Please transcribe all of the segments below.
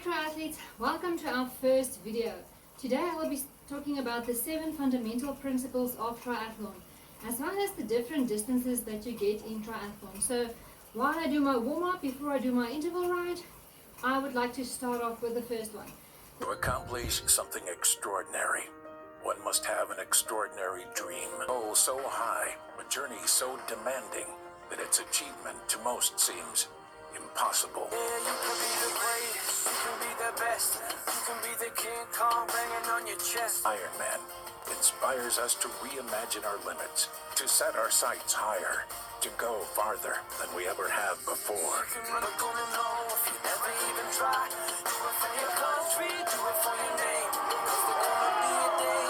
triathletes, welcome to our first video. Today I will be talking about the 7 fundamental principles of triathlon, as well as the different distances that you get in triathlon. So while I do my warm-up before I do my interval ride, I would like to start off with the first one. To accomplish something extraordinary, one must have an extraordinary dream. Goal so high, a journey so demanding, that its achievement to most seems impossible. Yeah, you can be the greatest, you can be the best, you can be the King Kong banging on your chest. Ironman inspires us to reimagine our limits, to set our sights higher, to go farther than we ever have before. You can run, gonna know if you never even try. Do it for your country, do it for your name. 'Cause there's gonna be a day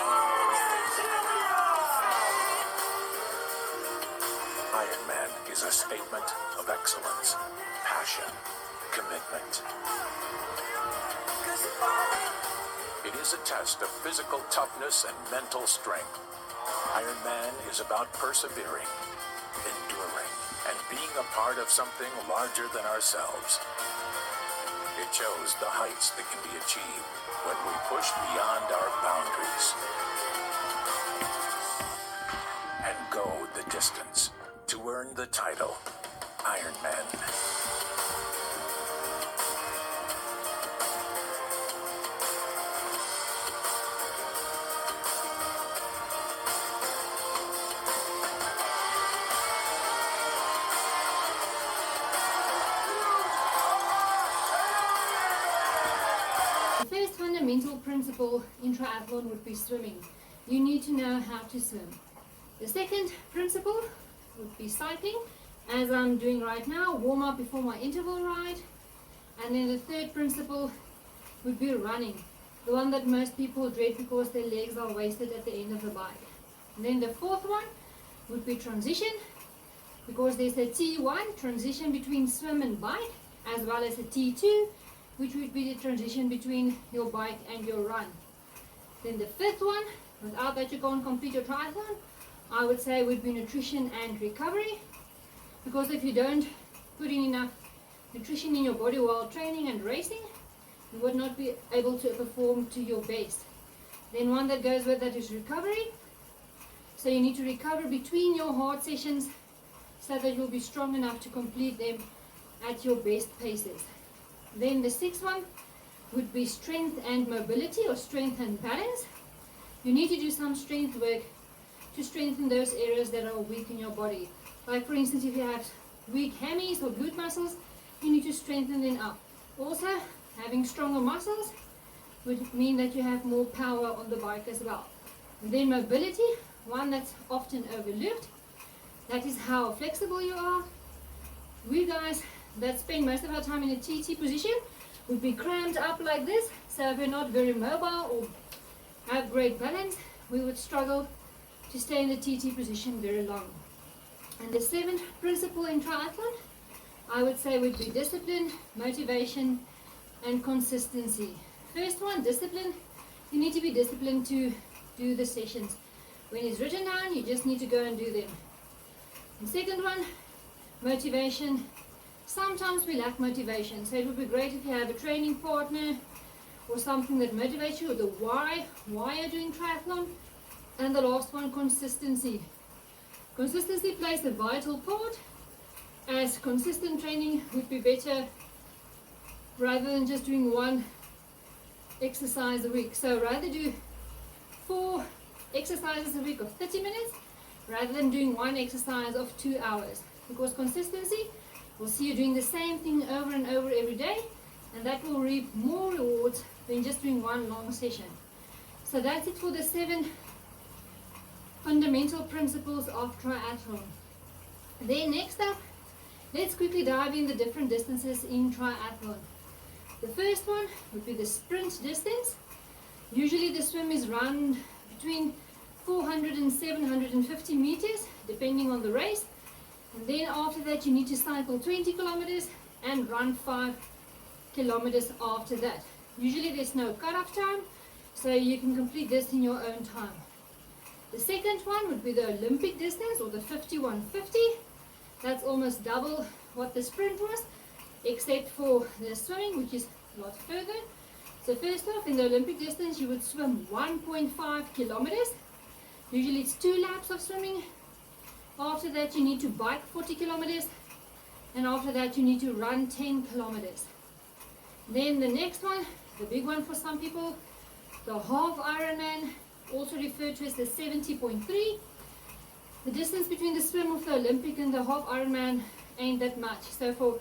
Ironman is a statement of excellence, passion, commitment. It is a test of physical toughness and mental strength. Ironman is about persevering, enduring, and being a part of something larger than ourselves. It shows the heights that can be achieved when we push beyond our boundaries and go the distance to earn the title Ironman. The first fundamental principle in triathlon would be swimming. You need to know how to swim. The second principle would be cycling, as I'm doing right now, warm up before my interval ride. And then the third principle would be running, the one that most people dread because their legs are wasted at the end of the bike. And then the fourth one would be transition, because there's a T1, transition between swim and bike, as well as a T2, which would be the transition between your bike and your run. Then the fifth one, without that you can't complete your triathlon, I would say would be nutrition and recovery, because if you don't put in enough nutrition in your body while training and racing, you would not be able to perform to your best. Then one that goes with that is recovery. So you need to recover between your hard sessions so that you'll be strong enough to complete them at your best paces. Then the sixth one would be strength and mobility, or strength and balance. You need to do some strength work to strengthen those areas that are weak in your body. Like for instance, if you have weak hammies or glute muscles, you need to strengthen them up. Also, having stronger muscles would mean that you have more power on the bike as well. And then mobility, one that's often overlooked. That is how flexible you are. We guys that spend most of our time in a TT position would be cramped up like this. So if we're not very mobile or have great balance, we would struggle to stay in the TT position very long. And the seventh principle in triathlon, I would say, would be discipline, motivation, and consistency. First one, discipline. You need to be disciplined to do the sessions. When it's written down, you just need to go and do them. And second one, motivation. Sometimes we lack motivation, so it would be great if you have a training partner or something that motivates you, or the why you're doing triathlon. And the last one, consistency. Consistency plays a vital part, as consistent training would be better rather than just doing one exercise a week. So rather do 4 exercises a week of 30 minutes rather than doing one exercise of 2 hours, because consistency will see you doing the same thing over and over every day, and that will reap more rewards than just doing one long session. So that's it for the 7 fundamental principles of triathlon. Then next up, let's quickly dive in the different distances in triathlon. The first one would be the sprint distance. Usually the swim is run between 400 and 750 meters, depending on the race. And then after that you need to cycle 20 kilometers and run 5 kilometers after that. Usually there's no cutoff time, so you can complete this in your own time. The second one would be the Olympic distance, or the 5150. That's almost double what the sprint was, except for the swimming, which is a lot further. So first off, in the Olympic distance, you would swim 1.5 kilometers. Usually it's 2 laps of swimming. After that, you need to bike 40 kilometers. And after that, you need to run 10 kilometers. Then the next one, the big one for some people, the half Ironman, also referred to as the 70.3. The distance between the swim of the Olympic and the half Ironman ain't that much. So for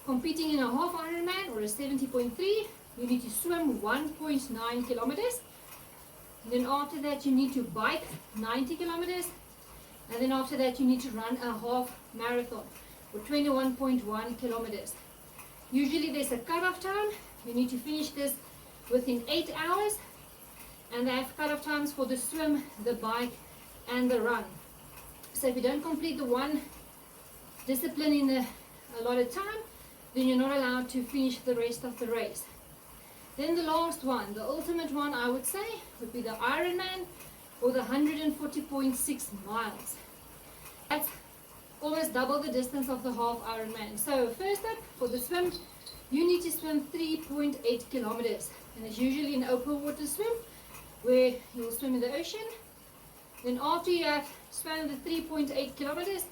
competing in a half Ironman or a 70.3, you need to swim 1.9 kilometers. Then after that, you need to bike 90 kilometers. And then after that, you need to run a half marathon or 21.1 kilometers. Usually there's a cutoff time. You need to finish this within 8 hours. And they have cutoff times for the swim, the bike, and the run. So if you don't complete the one discipline in the allotted time, then you're not allowed to finish the rest of the race. Then the last one, the ultimate one, I would say, would be the Ironman or the 140.6 miles. That's almost double the distance of the half Ironman. So first up, for the swim, you need to swim 3.8 kilometers. And it's usually an open water swim where you'll swim in the ocean. Then after you have swam the 3.8 kilometers,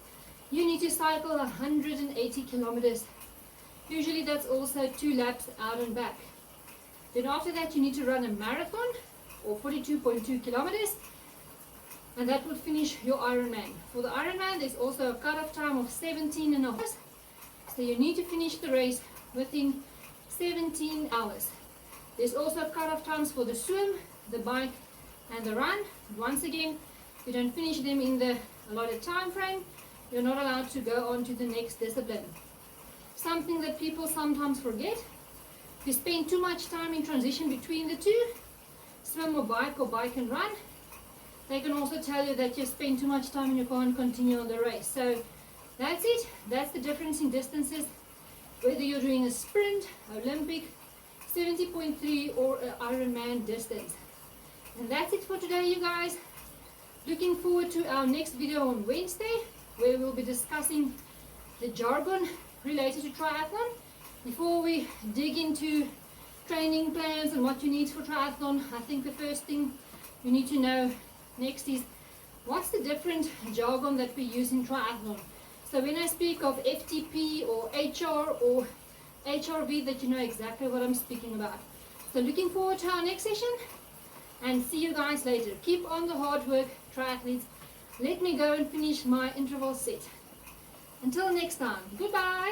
you need to cycle 180 kilometers. Usually that's also 2 laps out and back. Then after that, you need to run a marathon or 42.2 kilometers, and that would finish your Ironman. For the Ironman, there's also a cutoff time of 17 hours. So you need to finish the race within 17 hours. There's also cutoff times for the swim, the bike, and the run. Once again, if you don't finish them in the allotted time frame, you're not allowed to go on to the next discipline. Something that people sometimes forget, if you spend too much time in transition between the two, swim or bike and run, they can also tell you that you spend too much time and you can't continue on the race. So that's it. That's the difference in distances, whether you're doing a sprint, Olympic, 70.3 or an Ironman distance. And that's it for today, you guys. Looking forward to our next video on Wednesday, where we'll be discussing the jargon related to triathlon. Before we dig into training plans and what you need for triathlon, I think the first thing you need to know next is what's the different jargon that we use in triathlon. So when I speak of FTP or HR or HRV, that you know exactly what I'm speaking about. So looking forward to our next session and see you guys later. Keep on the hard work, triathletes. Let me go and finish my interval set. Until next time, goodbye.